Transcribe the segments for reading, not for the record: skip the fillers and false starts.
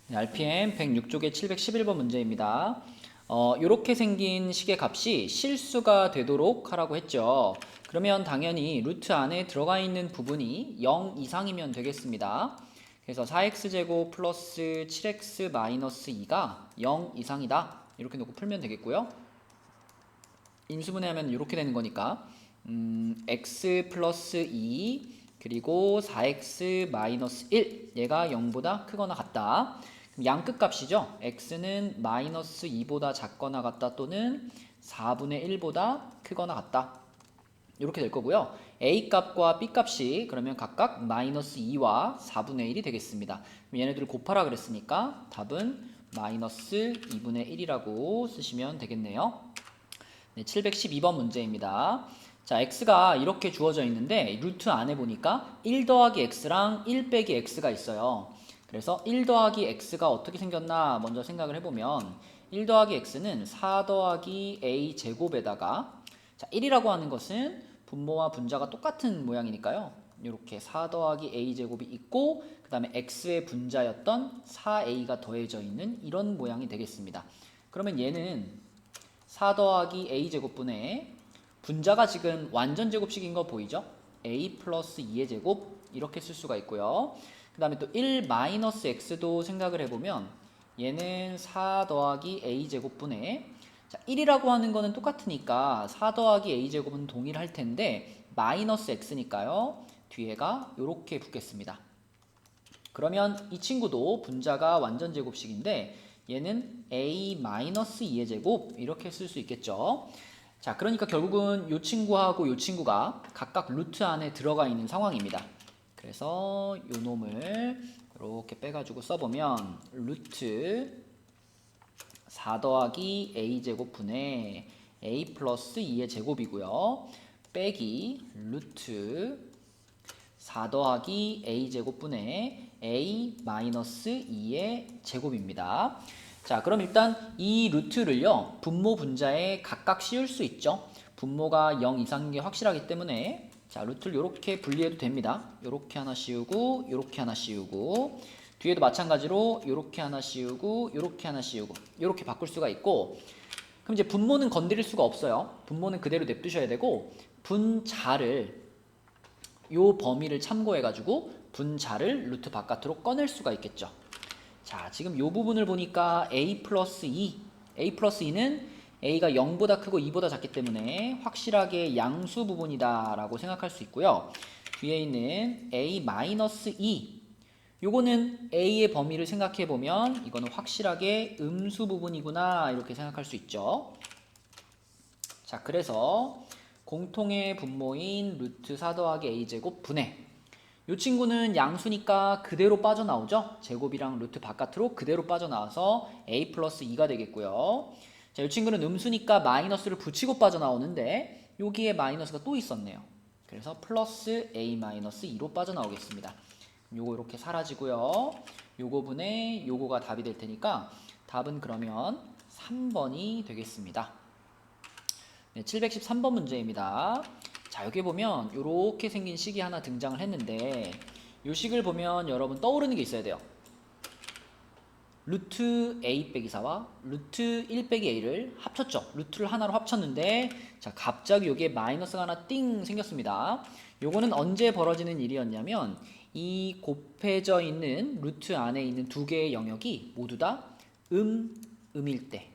네, RPM 106쪽의 711번 문제입니다. 이렇게 생긴 식의 값이 실수가 되도록 하라고 했죠. 그러면 당연히 루트 안에 들어가 있는 부분이 0 이상이면 되겠습니다. 그래서 4x제곱 플러스 7x 마이너스 2가 0 이상이다. 이렇게 놓고 풀면 되겠고요. 인수분해하면 이렇게 되는 거니까 x 플러스 2 그리고 4x 마이너스 1 얘가 0보다 크거나 같다. 그럼 양끝 값이죠. x는 마이너스 2보다 작거나 같다 또는 4분의 1보다 크거나 같다. 이렇게 될 거고요. a 값과 b 값이 그러면 각각 마이너스 2와 4분의 1이 되겠습니다. 그럼 얘네들을 곱하라 그랬으니까 답은 마이너스 2분의 1이라고 쓰시면 되겠네요. 네, 712번 문제입니다. 자, x가 이렇게 주어져 있는데 루트 안에 보니까 1 더하기 x랑 1 빼기 x가 있어요. 그래서 1 더하기 x가 어떻게 생겼나 먼저 생각을 해보면 1 더하기 x는 4 더하기 a 제곱에다가 자, 1이라고 하는 것은 분모와 분자가 똑같은 모양이니까요. 이렇게 4 더하기 a 제곱이 있고 그 다음에 x의 분자였던 4a가 더해져 있는 이런 모양이 되겠습니다. 그러면 얘는 4 더하기 a 제곱분의 분자가 지금 완전 제곱식인 거 보이죠? a 플러스 2의 제곱 이렇게 쓸 수가 있고요. 그 다음에 또 1 마이너스 x도 생각을 해보면 얘는 4 더하기 a 제곱분의 자, 1이라고 하는 거는 똑같으니까 4 더하기 a 제곱은 동일할 텐데 마이너스 x니까요. 뒤에가 이렇게 붙겠습니다. 그러면 이 친구도 분자가 완전 제곱식인데 얘는 a-2의 제곱 이렇게 쓸 수 있겠죠. 자, 그러니까 결국은 이 친구하고 이 친구가 각각 루트 안에 들어가 있는 상황입니다. 그래서 요 놈을 이렇게 빼가지고 써보면 루트 4 더하기 a 제곱분의 a 플러스 2의 제곱이고요. 빼기 루트 4 더하기 a 제곱분의 a 마이너스 2의 제곱입니다. 자, 그럼 일단 이 루트를요 분모 분자에 각각 씌울 수 있죠. 분모가 0 이상인 게 확실하기 때문에 자, 루트를 이렇게 분리해도 됩니다. 이렇게 하나 씌우고 이렇게 하나 씌우고 뒤에도 마찬가지로 이렇게 하나 씌우고 이렇게 하나 씌우고 이렇게 바꿀 수가 있고 그럼 이제 분모는 건드릴 수가 없어요. 분모는 그대로 냅두셔야 되고 분자를 요 범위를 참고해 가지고 분자를 루트 바깥으로 꺼낼 수가 있겠죠. 자, 지금 요 부분을 보니까 a 플러스 2는 a가 0보다 크고 2보다 작기 때문에 확실하게 양수 부분이다 라고 생각할 수 있고요. 뒤에 있는 a 마이너스 2 요거는 a의 범위를 생각해 보면 이거는 확실하게 음수 부분이구나 이렇게 생각할 수 있죠. 자, 그래서 공통의 분모인 루트 4 더하기 a 제곱 분의 이 친구는 양수니까 그대로 빠져나오죠. 제곱이랑 루트 바깥으로 그대로 빠져나와서 a 플러스 2가 되겠고요. 자, 이 친구는 음수니까 마이너스를 붙이고 빠져나오는데 여기에 마이너스가 또 있었네요. 그래서 플러스 a 마이너스 2로 빠져나오겠습니다. 요거 이렇게 사라지고요. 요거 분의 요거가 답이 될 테니까 답은 그러면 3번이 되겠습니다. 네, 713번 문제입니다. 자, 여기 보면 이렇게 생긴 식이 하나 등장을 했는데 이 식을 보면 여러분 떠오르는 게 있어야 돼요. 루트 a 빼기 4와 루트 1 빼기 a를 합쳤죠. 루트를 하나로 합쳤는데 자, 갑자기 여기에 마이너스가 하나 띵 생겼습니다. 요거는 언제 벌어지는 일이었냐면 이 곱해져 있는 루트 안에 있는 두 개의 영역이 모두 다 음일 때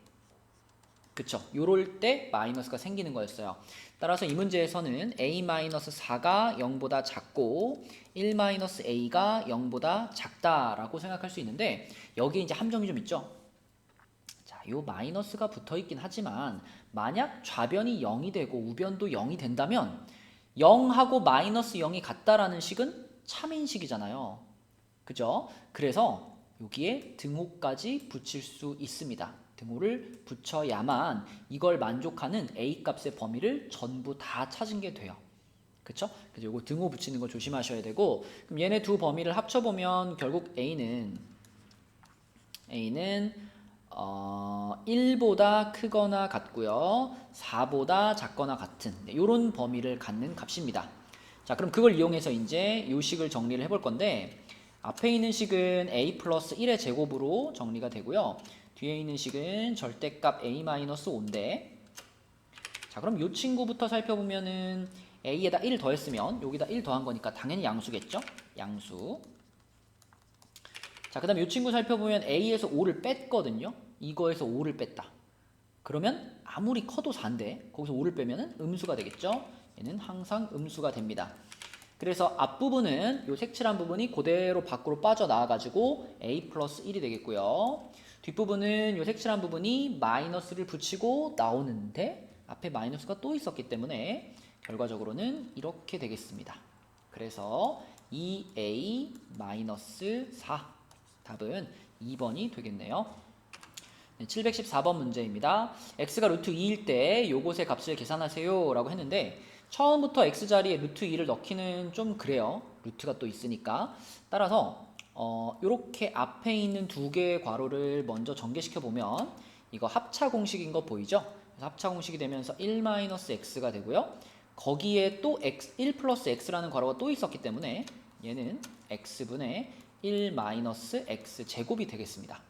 그쵸? 요럴 때 마이너스가 생기는 거였어요. 따라서 이 문제에서는 a-4가 0보다 작고 1-a가 0보다 작다라고 생각할 수 있는데 여기에 이제 함정이 좀 있죠. 자, 요 마이너스가 붙어 있긴 하지만 만약 좌변이 0이 되고 우변도 0이 된다면 0하고 마이너스 0이 같다라는 식은 참인식이잖아요. 그죠? 그래서 여기에 등호까지 붙일 수 있습니다. 등호를 붙여야만 이걸 만족하는 a 값의 범위를 전부 다 찾은 게 돼요. 그쵸? 그래서 이거 등호 붙이는 거 조심하셔야 되고 그럼 얘네 두 범위를 합쳐보면 결국 a는 1보다 크거나 같고요. 4보다 작거나 같은 이런 범위를 갖는 값입니다. 자, 그럼 그걸 이용해서 이제 요 식을 정리를 해볼 건데 앞에 있는 식은 a 플러스 1의 제곱으로 정리가 되고요. 뒤에 있는 식은 절대값 a 마이너스 5인데, 자, 그럼 이 친구부터 살펴보면은 a에다 1 더했으면 여기다 1 더한 거니까 당연히 양수겠죠? 양수. 자, 그 다음 이 친구 살펴보면 a에서 5를 뺐거든요. 이거에서 5를 뺐다. 그러면 아무리 커도 4인데 거기서 5를 빼면은 음수가 되겠죠? 얘는 항상 음수가 됩니다. 그래서 앞부분은 이 색칠한 부분이 그대로 밖으로 빠져나와가지고 a 플러스 1이 되겠고요. 뒷부분은 이 색칠한 부분이 마이너스를 붙이고 나오는데 앞에 마이너스가 또 있었기 때문에 결과적으로는 이렇게 되겠습니다. 그래서 2a 마이너스 4 답은 2번이 되겠네요. 714번 문제입니다. x가 루트 2일 때 요것의 값을 계산하세요 라고 했는데 처음부터 x자리에 루트 2를 넣기는 좀 그래요. 루트가 또 있으니까. 따라서 요렇게 앞에 있는 두 개의 괄호를 먼저 전개시켜 보면 이거 합차 공식인 거 보이죠? 그래서 합차 공식이 되면서 1-x가 되고요. 거기에 또 1 플러스 x라는 괄호가 또 있었기 때문에 얘는 x분의 1-x 제곱이 되겠습니다.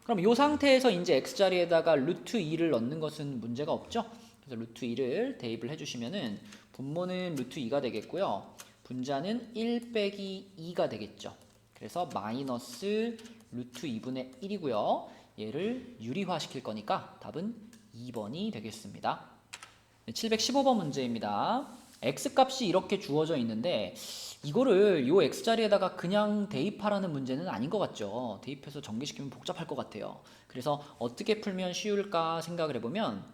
그럼 이 상태에서 이제 x자리에다가 루트 2를 넣는 것은 문제가 없죠? 그래서 루트 2를 대입을 해주시면은 분모는 루트 2가 되겠고요. 분자는 1 빼기 2가 되겠죠. 그래서 마이너스 루트 2분의 1이고요. 얘를 유리화 시킬 거니까 답은 2번이 되겠습니다. 715번 문제입니다. x값이 이렇게 주어져 있는데 이거를 이 x자리에다가 그냥 대입하라는 문제는 아닌 것 같죠. 대입해서 전개시키면 복잡할 것 같아요. 그래서 어떻게 풀면 쉬울까 생각을 해보면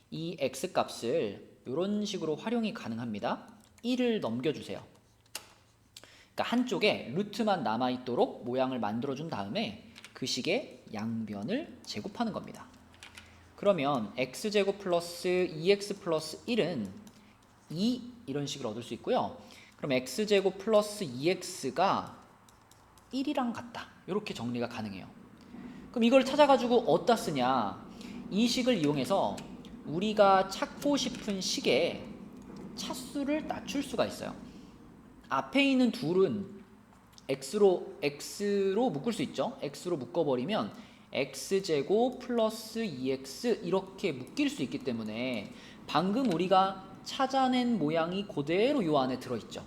이 x값을 이런 식으로 활용이 가능합니다. 1을 넘겨주세요. 그러니까 한쪽에 루트만 남아있도록 모양을 만들어준 다음에 그 식의 양변을 제곱하는 겁니다. 그러면 x제곱 플러스 2x 플러스 1은 2 이런 식을 얻을 수 있고요. 그럼 x제곱 플러스 2x가 1이랑 같다. 이렇게 정리가 가능해요. 그럼 이걸 찾아가지고 어디다 쓰냐? 이 식을 이용해서 우리가 찾고 싶은 식의 차수를 낮출 수가 있어요. 앞에 있는 둘은 x로 묶을 수 있죠. x로 묶어버리면 x제곱 플러스 2x 이렇게 묶일 수 있기 때문에 방금 우리가 찾아낸 모양이 그대로 이 안에 들어있죠.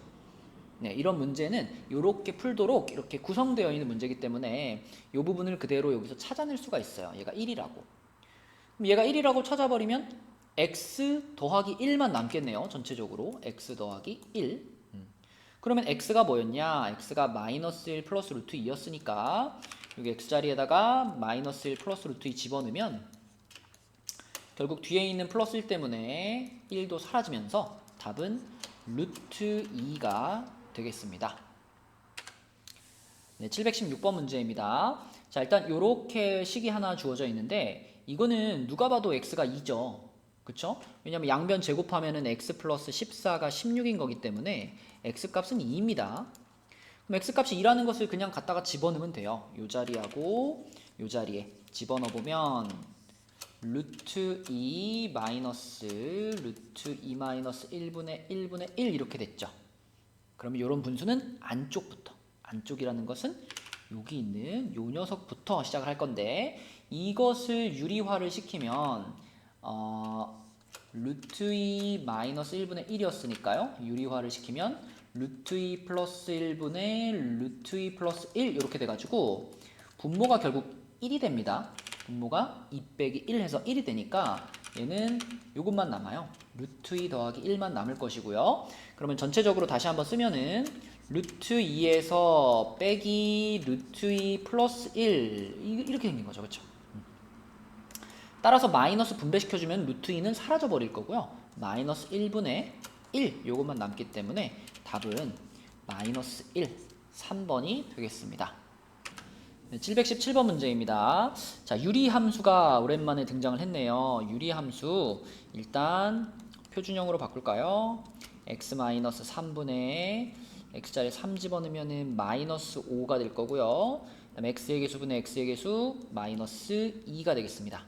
네, 이런 문제는 이렇게 풀도록 이렇게 구성되어 있는 문제이기 때문에 이 부분을 그대로 여기서 찾아낼 수가 있어요. 얘가 1이라고. 그럼 얘가 1이라고 찾아버리면 x 더하기 1만 남겠네요. 전체적으로 x 더하기 1. 그러면 x가 뭐였냐? x가 마이너스 1 플러스 루트 2였으니까 여기 x자리에다가 마이너스 1 플러스 루트 2 집어넣으면 결국 뒤에 있는 플러스 1 때문에 1도 사라지면서 답은 루트 2가 되겠습니다. 네, 716번 문제입니다. 자, 일단 이렇게 식이 하나 주어져 있는데 이거는 누가 봐도 x가 2죠. 그쵸? 왜냐면 양변 제곱하면은 x 플러스 14가 16인 거기 때문에 x값은 2입니다. 그럼 x값이 2라는 것을 그냥 갖다가 집어넣으면 돼요. 요 자리하고 요 자리에 집어넣어보면 루트 2 마이너스 루트 2 마이너스 1분의 1 이렇게 됐죠. 그러면 이런 분수는 안쪽부터, 안쪽이라는 것은 여기 있는 요 녀석부터 시작을 할 건데 이것을 유리화를 시키면 루트 2 마이너스 1분의 1이었으니까요. 유리화를 시키면 루트 2 플러스 1분의 루트 2 플러스 1 이렇게 돼가지고 분모가 결국 1이 됩니다. 분모가 2 빼기 1 해서 1이 되니까 얘는 요것만 남아요. 루트 2 더하기 1만 남을 것이고요. 그러면 전체적으로 다시 한번 쓰면은 루트 2에서 빼기 루트 2 플러스 1 이렇게 생긴 거죠. 그렇죠? 따라서 마이너스 분배시켜주면 루트 2는 사라져 버릴 거고요. 마이너스 1분의 1 요것만 남기 때문에 답은 마이너스 1, 3번이 되겠습니다. 네, 717번 문제입니다. 자, 유리함수가 오랜만에 등장을 했네요. 유리함수 일단 표준형으로 바꿀까요? x-3분의 x자리에 3 집어넣으면 마이너스 5가 될 거고요. 그다음에 x의 개수분의 x의 개수 마이너스 2가 되겠습니다.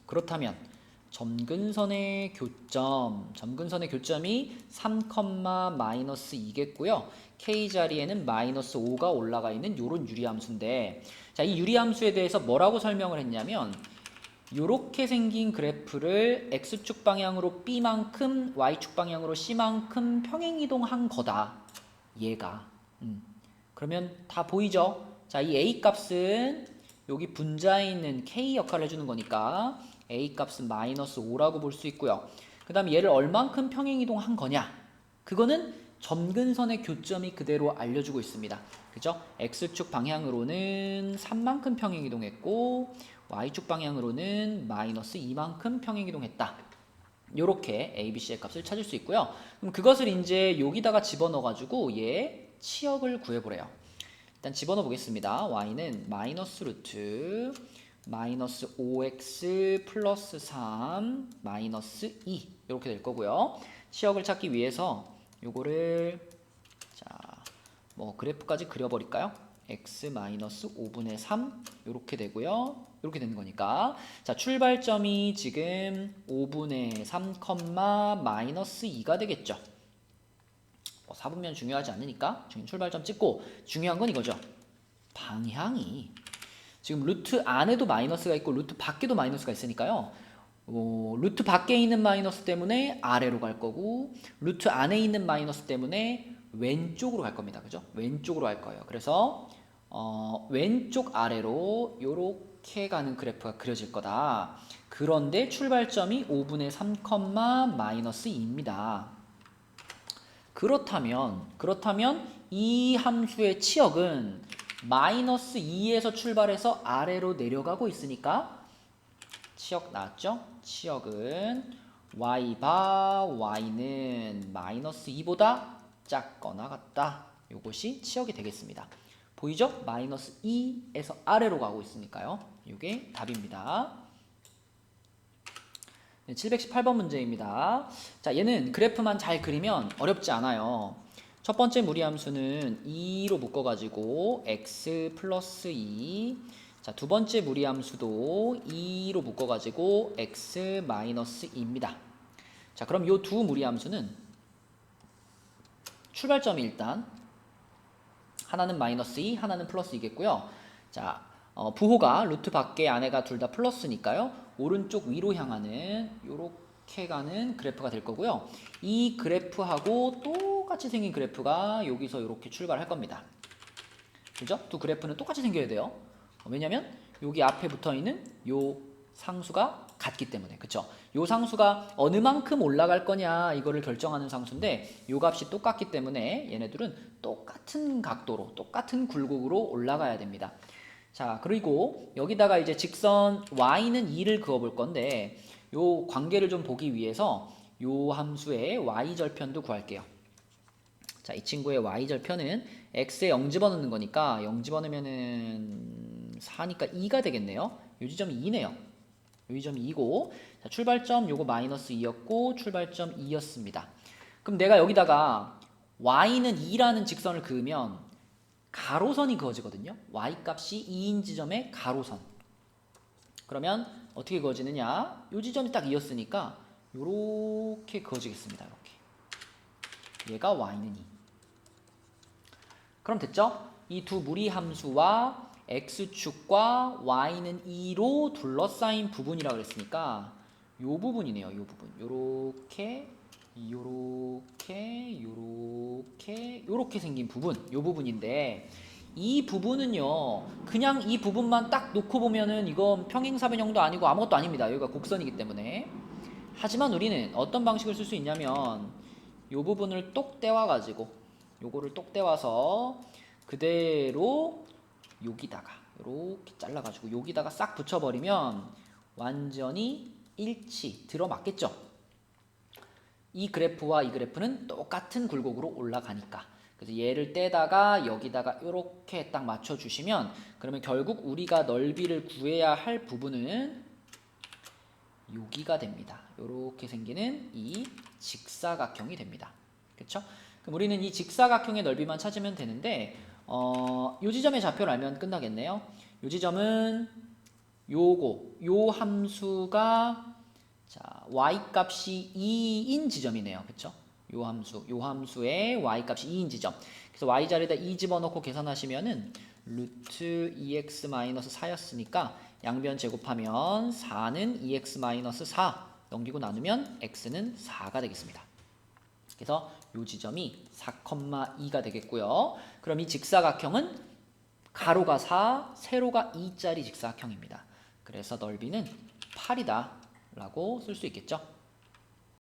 그렇다면 점근선의 교점이 3, 마이너스 2겠고요. k 자리에는 마이너스 5가 올라가 있는 요런 유리함수인데, 자, 이 유리함수에 대해서 뭐라고 설명을 했냐면, 요렇게 생긴 그래프를 x축 방향으로 b만큼 y축 방향으로 c만큼 평행이동한 거다. 얘가. 그러면 다 보이죠? 자, 이 a 값은 여기 분자에 있는 k 역할을 해주는 거니까 a 값은 마이너스 5라고 볼 수 있고요. 그 다음에 얘를 얼만큼 평행이동한 거냐? 그거는 점근선의 교점이 그대로 알려주고 있습니다. 그죠? x축 방향으로는 3만큼 평행이동했고 y축 방향으로는 마이너스 2만큼 평행이동했다. 요렇게 a, b, c의 값을 찾을 수 있고요. 그럼 그것을 이제 여기다가 집어넣어가지고 얘 치역을 구해보래요. 일단 집어넣어 보겠습니다. y는 마이너스 루트 마이너스 5x 플러스 3 마이너스 2 이렇게 될 거고요. 치역을 찾기 위해서 요거를 자, 뭐 그래프까지 그려버릴까요? x 마이너스 5분의 3 이렇게 되고요. 이렇게 되는 거니까 자, 출발점이 지금 5분의 3, 마이너스 2가 되겠죠. 4분면 중요하지 않으니까 지금 출발점 찍고, 중요한 건 이거죠. 방향이 지금 루트 안에도 마이너스가 있고 루트 밖에도 마이너스가 있으니까요. 루트 밖에 있는 마이너스 때문에 아래로 갈 거고 루트 안에 있는 마이너스 때문에 왼쪽으로 갈 겁니다. 그죠? 왼쪽으로 갈 거예요. 그래서 왼쪽 아래로 요렇게 가는 그래프가 그려질 거다. 그런데 출발점이 5분의 3, 마이너스 2입니다. 그렇다면 이 함수의 치역은 마이너스 2에서 출발해서 아래로 내려가고 있으니까 치역 나왔죠? 치역은 y는 마이너스 2보다 작거나 같다. 이것이 치역이 되겠습니다. 보이죠? 마이너스 2에서 아래로 가고 있으니까요. 이게 답입니다. 718번 문제입니다. 자, 얘는 그래프만 잘 그리면 어렵지 않아요. 첫 번째 무리함수는 2로 묶어가지고 x 플러스 2. 자, 두 번째 무리함수도 2로 묶어가지고 x 마이너스 2입니다. 자, 그럼 이 두 무리함수는 출발점이 일단 하나는 마이너스 2, 하나는 플러스 2겠고요. 자, 부호가 루트 밖에 안에가 둘 다 플러스니까요. 오른쪽 위로 향하는 요렇게 가는 그래프가 될 거고요. 이 그래프하고 똑같이 생긴 그래프가 여기서 이렇게 출발할 겁니다. 그죠? 두 그래프는 똑같이 생겨야 돼요. 왜냐면 여기 앞에 붙어 있는 요 상수가 같기 때문에. 그쵸? 요 상수가 어느 만큼 올라갈 거냐 이거를 결정하는 상수인데 요 값이 똑같기 때문에 얘네들은 똑같은 각도로 똑같은 굴곡으로 올라가야 됩니다. 자, 그리고 여기다가 이제 직선 y는 2를 그어 볼 건데 요 관계를 좀 보기 위해서 요 함수의 y절편도 구할게요. 자, 이 친구의 y절편은 x에 0 집어넣는 거니까 0 집어넣으면은 4니까 2가 되겠네요. 요 지점이 2네요. 요 지점이 2고 자, 출발점 요거 마이너스 2였고 출발점 2였습니다. 그럼 내가 여기다가 y는 2라는 직선을 그으면 가로선이 그어지거든요. y값이 2인 지점의 가로선. 그러면 어떻게 그어지느냐? 요 지점이 딱 2였으니까 요렇게 그어지겠습니다. 이렇게. 얘가 y는 2. 그럼 됐죠? 이 두 무리함수와 x축과 y는 2로 둘러싸인 부분이라고 그랬으니까 요 부분이네요. 요 부분. 요렇게 생긴 부분. 요 부분인데 이 부분은요. 그냥 이 부분만 딱 놓고 보면은 이건 평행사변형도 아니고 아무것도 아닙니다. 여기가 곡선이기 때문에. 하지만 우리는 어떤 방식을 쓸 수 있냐면 요 부분을 똑 떼와 가지고 요거를 똑 떼와서 그대로 여기다가 이렇게 잘라가지고 여기다가 싹 붙여버리면 완전히 일치 들어맞겠죠. 이 그래프와 이 그래프는 똑같은 굴곡으로 올라가니까. 그래서 얘를 떼다가 여기다가 이렇게 딱 맞춰주시면 그러면 결국 우리가 넓이를 구해야 할 부분은 여기가 됩니다. 이렇게 생기는 이 직사각형이 됩니다. 그렇죠? 그럼 우리는 이 직사각형의 넓이만 찾으면 되는데 요 지점의 좌표를 알면 끝나겠네요. 요 지점은 요거 요 함수가 자, y 값이 2인 지점이네요. 그쵸? 요 함수의 y 값이 2인 지점. 그래서 y 자리에다 2 집어넣고 계산하시면은 루트 2x-4였으니까 양변 제곱하면 4는 2x-4 넘기고 나누면 x는 4가 되겠습니다. 그래서 요 지점이 4,2가 되겠고요. 그럼 이 직사각형은 가로가 4, 세로가 2짜리 직사각형입니다. 그래서 넓이는 8이다 라고 쓸 수 있겠죠.